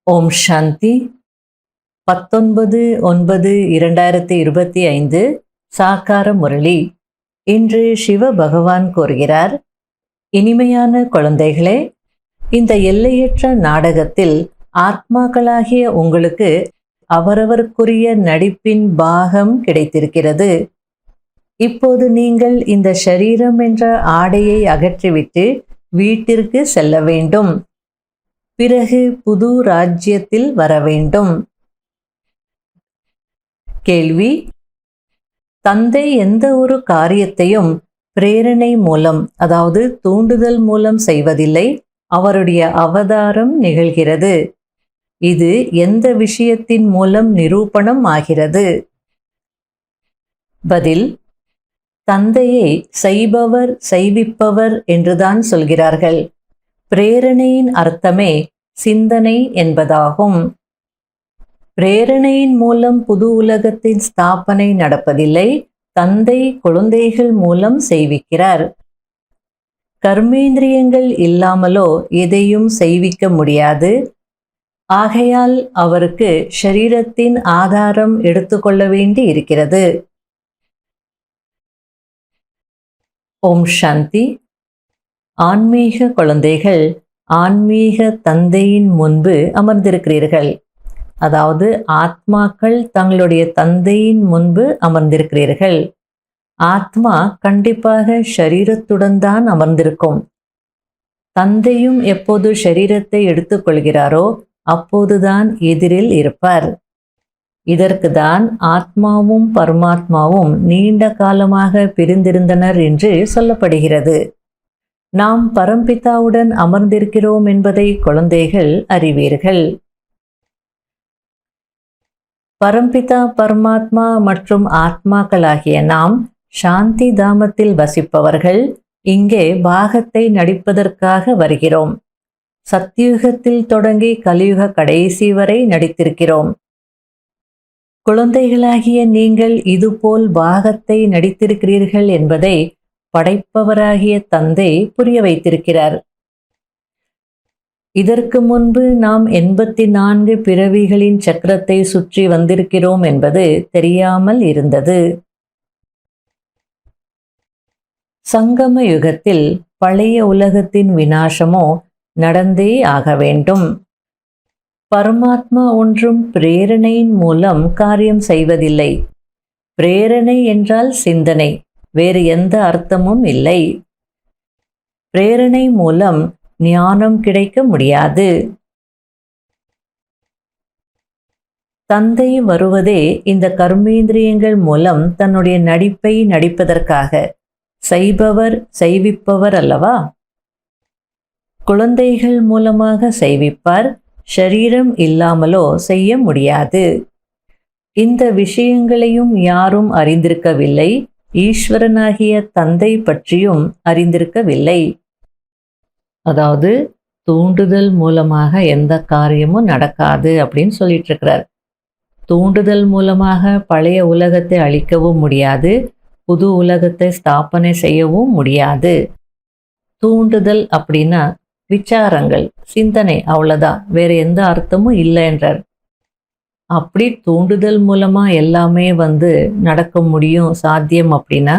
ஓம் சாந்தி. 19/9/2025 சாக்கார முரளி. இன்று சிவ பகவான் கூறுகிறார், இனிமையான குழந்தைகளே, இந்த எல்லையற்ற நாடகத்தில் ஆத்மாக்களாகிய உங்களுக்கு அவரவருக்குரிய நடிப்பின் பாகம் கிடைத்திருக்கிறது. இப்போது நீங்கள் இந்த ஷரீரம் என்ற ஆடையை அகற்றிவிட்டு வீட்டிற்கு செல்ல வேண்டும். பிறகு புது ராஜ்யத்தில் வர வேண்டும். கேள்வி: தந்தை எந்த ஒரு காரியத்தையும் பிரேரணை மூலம், அதாவது தூண்டுதல் மூலம் செய்வதில்லை, அவருடைய அவதாரம் நிகழ்கிறது. இது எந்த விஷயத்தின் மூலம் நிரூபணம் ஆகிறது? பதில்: தந்தையை செய்பவர் செய்விப்பவர் என்றுதான் சொல்கிறார்கள். பிரேரணையின் அர்த்தமே சிந்தனை என்பதாகும். பிரேரணையின் மூலம் புது உலகத்தின் ஸ்தாபனை நடப்பதில்லை, தந்தை குழந்தைகள் மூலம் செய்விக்கிறார். கர்மேந்திரியங்கள் இல்லாமலோ எதையும் செய்விக்க முடியாது. ஆகையால் அவருக்கு ஷரீரத்தின் ஆதாரம் எடுத்துக்கொள்ள வேண்டி இருக்கிறது. ஓம் சாந்தி. ஆன்மீக குழந்தைகள் ஆன்மீக தந்தையின் முன்பு அமர்ந்திருக்கிறீர்கள். அதாவது ஆத்மாக்கள் தங்களுடைய தந்தையின் முன்பு அமர்ந்திருக்கிறீர்கள். ஆத்மா கண்டிப்பாக ஷரீரத்துடன் தான் அமர்ந்திருக்கும். தந்தையும் எப்போது ஷரீரத்தை எடுத்துக்கொள்கிறாரோ அப்போதுதான் எதிரில் இருப்பார். இதற்கு தான் ஆத்மாவும் பரமாத்மாவும் நீண்ட காலமாக பிரிந்திருந்தனர் என்று சொல்லப்படுகிறது. நாம் பரம்பிதாவுடன் அமர்ந்திருக்கிறோம் என்பதை குழந்தைகள் அறிவீர்கள். பரம்பிதா பரமாத்மா மற்றும் ஆத்மாக்களாகிய நாம் சாந்தி தாமத்தில் வசிப்பவர்கள். இங்கே பாகத்தை நடிப்பதற்காக வருகிறோம். சத்யுகத்தில் தொடங்கி கலியுக கடைசி வரை நடித்திருக்கிறோம். குழந்தைகளாகிய நீங்கள் இதுபோல் பாகத்தை நடித்திருக்கிறீர்கள் என்பதை படைப்பவராகிய தந்தை புரிய வைத்திருக்கிறார். இதற்கு முன்பு நாம் 84 பிறவிகளின் சக்கரத்தை சுற்றி வந்திருக்கிறோம் என்பது தெரியாமல் இருந்தது. சங்கம யுகத்தில் பழைய உலகத்தின் விநாசமோ நடந்தே ஆக வேண்டும். பரமாத்மா ஒன்றும் பிரேரணையின் மூலம் காரியம் செய்வதில்லை. பிரேரணை என்றால் சிந்தனை, வேறு எந்த அர்த்தமும் இல்லை. பிரேரணை மூலம் ஞானம் கிடைக்க முடியாது. தந்தை வருவதே இந்த கர்மேந்திரியங்கள் மூலம் தன்னுடைய நடிப்பை நடிப்பதற்காக. செய்பவர் செய்விப்பவர் அல்லவா? குழந்தைகள் மூலமாக செய்விப்பார். ஷரீரம் இல்லாமலோ செய்ய முடியாது. இந்த விஷயங்களையும் யாரும் அறிந்திருக்கவில்லை. ஈஸ்வரனாகிய தந்தை பற்றியும் அறிந்திருக்கவில்லை. அதாவது தூண்டுதல் மூலமாக எந்த காரியமும் நடக்காது அப்படின்னு சொல்லிட்டு இருக்கிறார். தூண்டுதல் மூலமாக பழைய உலகத்தை அழிக்கவும் முடியாது, புது உலகத்தை ஸ்தாபனை செய்யவும் முடியாது. தூண்டுதல் அப்படின்னா விசாரங்கள், சிந்தனை, அவ்வளோதான், வேற எந்த அர்த்தமும் இல்லை என்றார். அப்படி தூண்டுதல் மூலமா எல்லாமே நடக்க முடியும், சாத்தியம் அப்படின்னா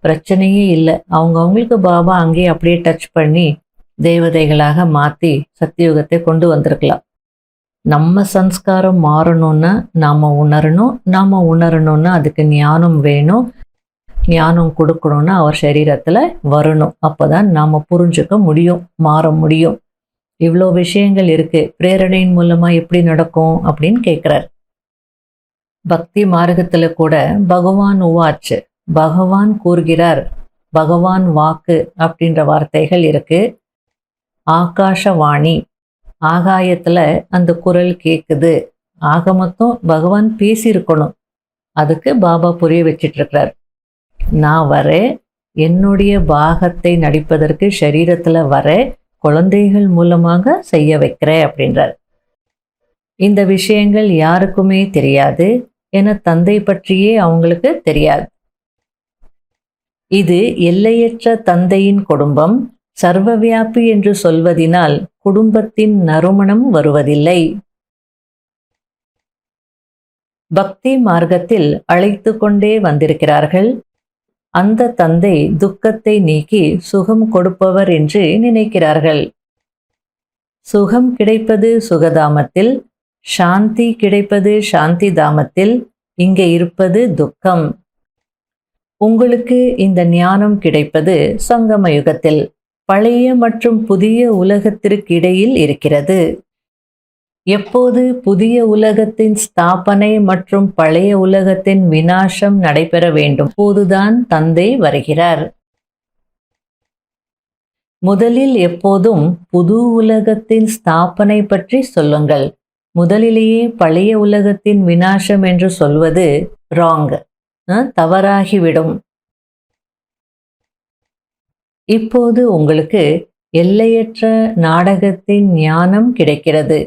பிரச்சனையே இல்லை. அவங்களுக்கு பாபா அங்கேயே அப்படியே டச் பண்ணி தேவதைகளாக மாற்றி சத்தியுகத்தை கொண்டு வந்திருக்கலாம். நம்ம சம்ஸ்காரம் மாறணும்னா நாம் உணரணும்னா அதுக்கு ஞானம் வேணும். ஞானம் கொடுக்கணும்னா அவர் சரீரத்தில் வரணும். அப்போதான் நாம் புரிஞ்சுக்க முடியும், மாற முடியும். இவ்வளோ விஷயங்கள் இருக்கு. பிரேரணையின் மூலமா எப்படி நடக்கும் அப்படின்னு கேட்குறார். பக்தி மார்க்கத்தில் கூட பகவான் உவாச்சு, பகவான் கூறுகிறார், பகவான் வாக்கு அப்படின்ற வார்த்தைகள் இருக்கு. ஆகாஷவாணி, ஆகாயத்தில் அந்த குரல் கேட்குது. ஆக மொத்தம் பகவான் பேசியிருக்கணும். அதுக்கு பாபா புரிய வச்சிட்டு இருக்கிறார். நான் வரேன், என்னுடைய பாகத்தை நடிப்பதற்கு ஷரீரத்தில் வர குழந்தைகள் மூலமாக செய்ய வைக்கிறேன் அப்படின்றார். இந்த விஷயங்கள் யாருக்குமே தெரியாது. என தந்தை பற்றியே அவங்களுக்கு தெரியாது. இது எல்லையற்ற தந்தையின் குடும்பம். சர்வவியாபி என்று சொல்வதினால் குடும்பத்தின் நறுமணம் வருவதில்லை. பக்தி மார்க்கத்தில் அழைத்து கொண்டே வந்திருக்கிறார்கள். அந்த தந்தை துக்கத்தை நீக்கி சுகம் கொடுப்பவர் என்று நினைக்கிறார்கள். சுகம் கிடைப்பது சுகதாமத்தில், சாந்தி கிடைப்பது சாந்தி தாமத்தில், இங்கே இருப்பது துக்கம். உங்களுக்கு இந்த ஞானம் கிடைப்பது சங்கம யுகத்தில், பழைய மற்றும் புதிய உலகத்திற்கு இடையில் இருக்கிறது. எப்போது புதிய உலகத்தின் ஸ்தாபனை மற்றும் பழைய உலகத்தின் விநாசம் நடைபெற வேண்டும், அப்போதுதான் தந்தை வருகிறார். முதலில் எப்போதும் புது உலகத்தின் ஸ்தாபனை பற்றி சொல்லுங்கள். முதலிலேயே பழைய உலகத்தின் விநாசம் என்று சொல்வது ராங், தவறாகிவிடும். இப்போது உங்களுக்கு எல்லையற்ற நாடகத்தின் ஞானம் கிடைக்கிறது.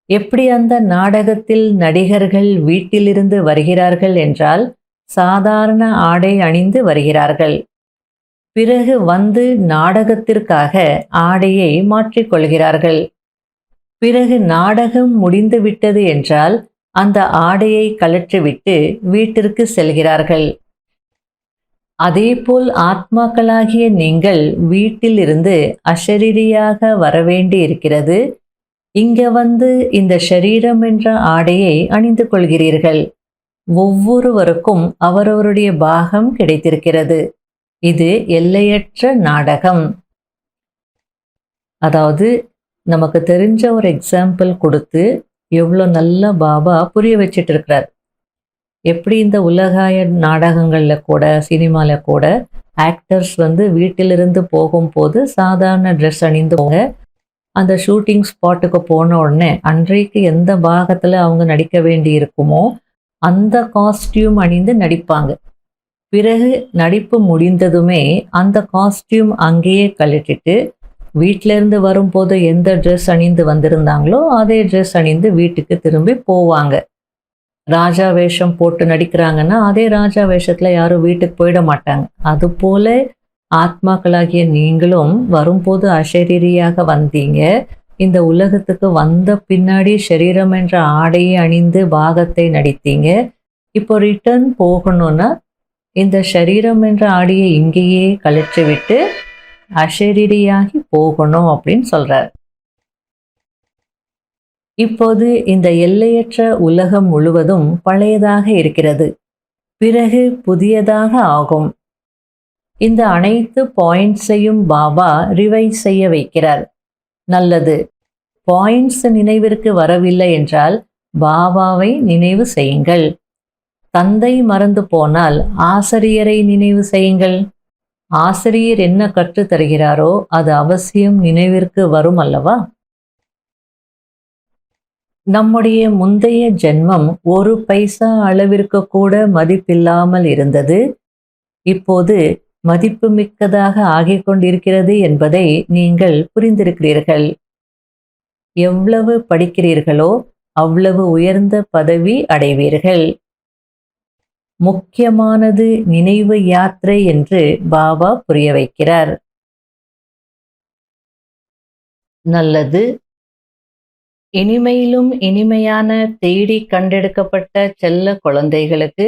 எப்படி அந்த நாடகத்தில் நடிகர்கள் வீட்டிலிருந்து வருகிறார்கள் என்றால் சாதாரண ஆடை அணிந்து வருகிறார்கள். பிறகு வந்து நாடகத்திற்காக ஆடையை மாற்றிக்கொள்கிறார்கள். பிறகு நாடகம் முடிந்து விட்டது என்றால் அந்த ஆடையை கழற்றிவிட்டு வீட்டிற்கு செல்கிறார்கள். அதேபோல் ஆத்மாக்களாகிய நீங்கள் வீட்டிலிருந்து அஷரீரியாக வரவேண்டி இருக்கிறது. இங்க வந்து இந்த ஷரீரம் என்ற ஆடையை அணிந்து கொள்கிறீர்கள். ஒவ்வொருவருக்கும் அவரவருடைய பாகம் கிடைத்திருக்கிறது. இது எல்லையற்ற நாடகம். அதாவது நமக்கு தெரிஞ்ச ஒரு எக்ஸாம்பிள் கொடுத்து எவ்வளோ நல்ல பாபா புரிய வச்சிட்டு இருக்கிறார். எப்படி இந்த உலகாய நாடகங்களில் கூட சினிமாவில் கூட ஆக்டர்ஸ் வந்து வீட்டிலிருந்து போகும்போது சாதாரண ட்ரெஸ் அணிந்து போக, அந்த ஷூட்டிங் ஸ்பாட்டுக்கு போன உடனே அன்றைக்கு எந்த பாகத்தில் அவங்க நடிக்க வேண்டி இருக்குமோ அந்த காஸ்டியூம் அணிந்து நடிப்பாங்க. பிறகு நடிப்பு முடிந்ததுமே அந்த காஸ்டியூம் அங்கேயே கழட்டிட்டு வீட்டிலேருந்து வரும்போது எந்த ட்ரெஸ் அணிந்து வந்திருந்தாங்களோ அதே ட்ரெஸ் அணிந்து வீட்டுக்கு திரும்பி போவாங்க. ராஜா வேஷம் போட்டு நடிக்கிறாங்கன்னா அதே ராஜா வேஷத்தில் யாரும் வீட்டுக்கு போயிட மாட்டாங்க. அதுபோல ஆத்மாக்களாகிய நீங்களும் வரும்போது அஷரீரியாக வந்தீங்க. இந்த உலகத்துக்கு வந்த பின்னாடி ஷரீரம் என்ற ஆடையை அணிந்து பாகத்தை நடித்தீங்க. இப்போ ரிட்டர்ன் போகணும்னா இந்த ஷரீரம் என்ற ஆடையை இங்கேயே கழற்றிவிட்டு அஷரீரியாகி போகணும் அப்படின்னு சொல்றார். இப்போது இந்த எல்லையற்ற உலகம் முழுவதும் பழையதாக இருக்கிறது. பிறகு புதியதாக ஆகும். இந்த அனைத்து பாயிண்ட்ஸையும் பாபா ரிவைஸ் செய்ய வைக்கிறார். நல்லது, பாயிண்ட்ஸ் நினைவிற்கு வரவில்லை என்றால் பாபாவை நினைவு செய்யுங்கள். தந்தை மறந்து போனால் ஆசிரியரை நினைவு செய்யுங்கள். ஆசிரியர் என்ன கற்றுத் தருகிறாரோ அது அவசியம் நினைவிற்கு வரும் அல்லவா? நம்முடைய முந்தைய ஜென்மம் ஒரு பைசா அளவிற்கு கூட மதிப்பில்லாமல் இருந்தது. இப்போது மதிப்பு மிக்கதாக ஆகிக் கொண்டிருக்கிறது என்பதை நீங்கள் புரிந்திருக்கிறீர்கள். எவ்வளவு படிக்கிறீர்களோ அவ்வளவு உயர்ந்த பதவி அடைவீர்கள். முக்கியமானது நினைவு யாத்திரை என்று பாபா புரிய வைக்கிறார். நல்லது. இனிமையிலும் இனிமையான தேடி கண்டெடுக்கப்பட்ட செல்ல குழந்தைகளுக்கு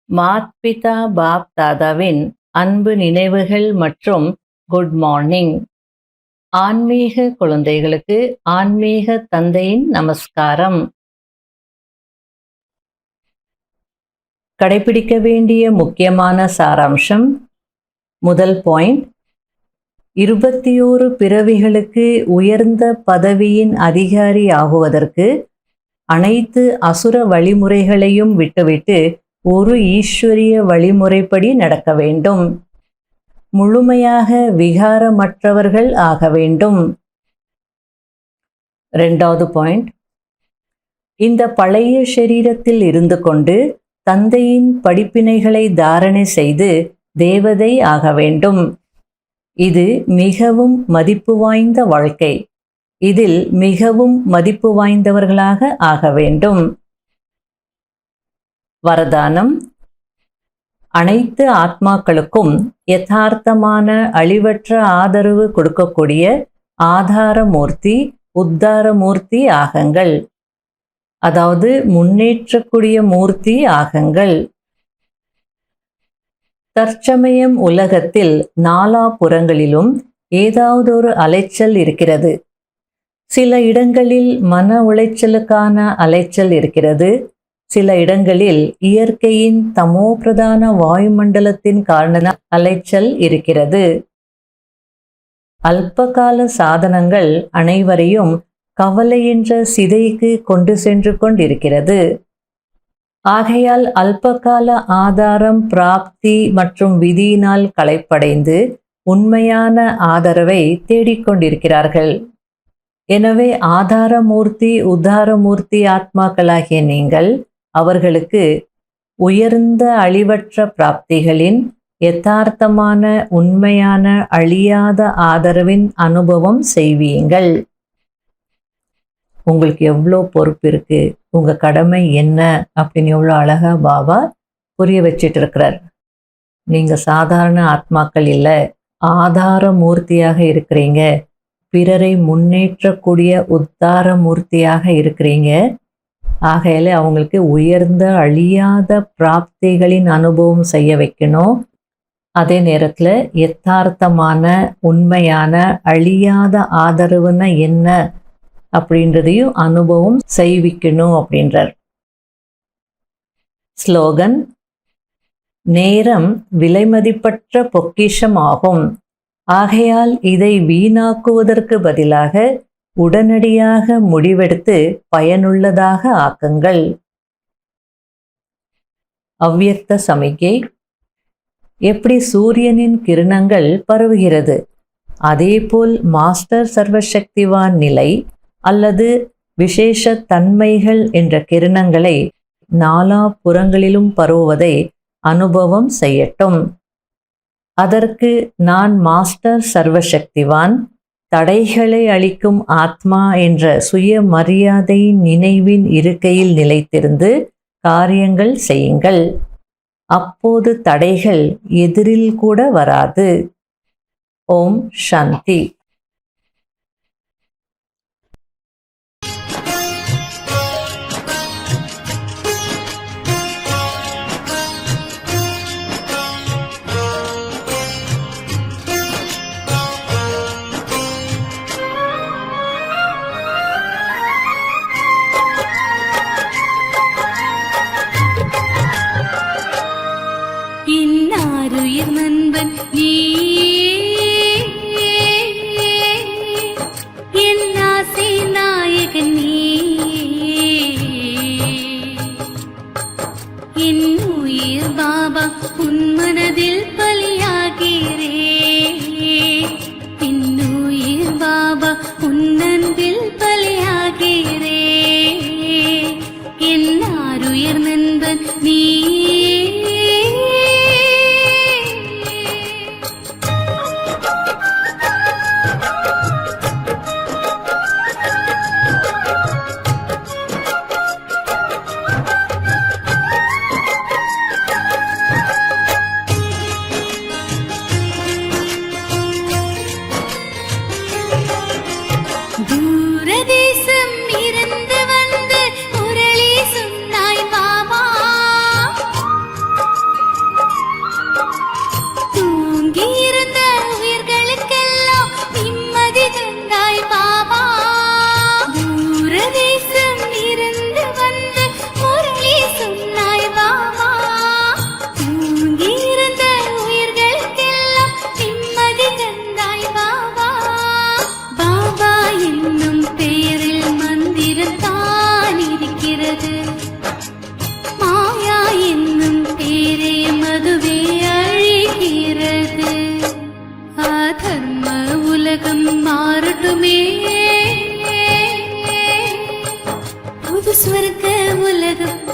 மாத்பிதா பாப் தாதாவின் அன்பு நினைவுகள் மற்றும் குட் மார்னிங். ஆன்மீக குழந்தைகளுக்கு ஆன்மீக தந்தையின் நமஸ்காரம். கடைபிடிக்க வேண்டிய முக்கியமான சாராம்சம். முதல் பாயிண்ட், 21 பிறவிகளுக்கு உயர்ந்த பதவியின் அதிகாரி ஆகுவதற்கு அனைத்து அசுர வழிமுறைகளையும் விட்டுவிட்டு ஒரு ஈஸ்வரிய வழிமுறைப்படி நடக்க வேண்டும். முழுமையாக விகாரமற்றவர்கள் ஆக வேண்டும். இரண்டாவது பாயிண்ட், இந்த பழைய சரீரத்தில் இருந்து கொண்டு தந்தையின் படிப்பினைகளை தாரணை செய்து தேவதை ஆக வேண்டும். இது மிகவும் மதிப்பு வாய்ந்த வாழ்க்கை. இதில் மிகவும் மதிப்பு வாய்ந்தவர்களாக ஆக வேண்டும். வரதானம். அனைத்து ஆத்மாக்களுக்கும் யதார்த்தமான அழிவற்ற ஆதரவு கொடுக்கக்கூடிய ஆதாரமூர்த்தி, உத்தாரமூர்த்தி ஆகங்கள். அதாவது முன்னேற்றக்கூடிய மூர்த்தி ஆகுங்கள். தற்சமயம் உலகத்தில் நாலாபுறங்களிலும் ஏதாவது ஒரு அலைச்சல் இருக்கிறது. சில இடங்களில் மன உளைச்சலுக்கான அலைச்சல் இருக்கிறது. சில இடங்களில் இயற்கையின் தமோபிரதான வாயுமண்டலத்தின் காரண அலைச்சல் இருக்கிறது. அல்பகால சாதனங்கள் அனைவரையும் கவலை என்ற சிதைக்கு கொண்டு சென்று கொண்டிருக்கிறது. ஆகையால் அல்பகால ஆதாரம் பிராப்தி மற்றும் விதியினால் களைப்படைந்து உண்மையான ஆதரவை தேடிக்கொண்டிருக்கிறார்கள். எனவே ஆதாரமூர்த்தி உத்தாரமூர்த்தி ஆத்மாக்களாகிய நீங்கள் அவர்களுக்கு உயர்ந்த அழிவற்ற பிராப்திகளின் யதார்த்தமான உண்மையான அழியாத ஆதரவின் அனுபவம் செய்வீங்கள். உங்களுக்கு எவ்வளோ பொறுப்பு இருக்கு, உங்க கடமை என்ன அப்படின்னு எவ்வளோ அழகா பாபா புரிய வச்சிட்டு இருக்கிறார். நீங்க சாதாரண ஆத்மாக்கள் இல்லை, ஆதார மூர்த்தியாக இருக்கிறீங்க. பிறரை முன்னேற்றக்கூடிய உத்தார மூர்த்தியாக இருக்கிறீங்க. ஆகையில அவங்களுக்கு உயர்ந்த அழியாத பிராப்திகளின் அனுபவம் செய்ய வைக்கணும். அதே நேரத்தில் யதார்த்தமான உண்மையான அழியாத ஆதரவுன்னா என்ன அப்படின்றதையும் அனுபவம் செய்விக்கணும் அப்படின்றார். ஸ்லோகன்: நேரம் விலைமதிப்பற்ற பொக்கிஷம் ஆகும். ஆகையால் இதை வீணாக்குவதற்கு பதிலாக உடனடியாக முடிவெடுத்து பயனுள்ளதாக ஆக்குங்கள். அவ்யக்த சமிக்கை: எப்படி சூரியனின் கிரணங்கள் பரவுகிறது, அதேபோல் மாஸ்டர் சர்வசக்திவான் நிலை அல்லது விசேஷ தன்மைகள் என்ற கிரணங்களை நாலா புறங்களிலும் பரவுவதை அனுபவம் செய்யட்டும். அதற்கு நான் மாஸ்டர் சர்வசக்திவான், தடைகளை அளிக்கும் ஆத்மா என்ற சுய மரியாதை நினைவின் இருக்கையில் நிலைத்திருந்து காரியங்கள் செய்யுங்கள். அப்போது தடைகள் எதிரில் கூட வராது. ஓம் சாந்தி.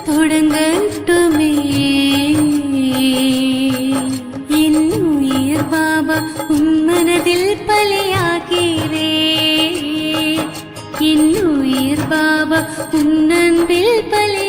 தொடங்கட்டுமே. இன்னும் உயிர் பாபா உன் மனதில் பலியாகிறே. இன்னும் உயிர் பாபா உன் அன்பில் பலி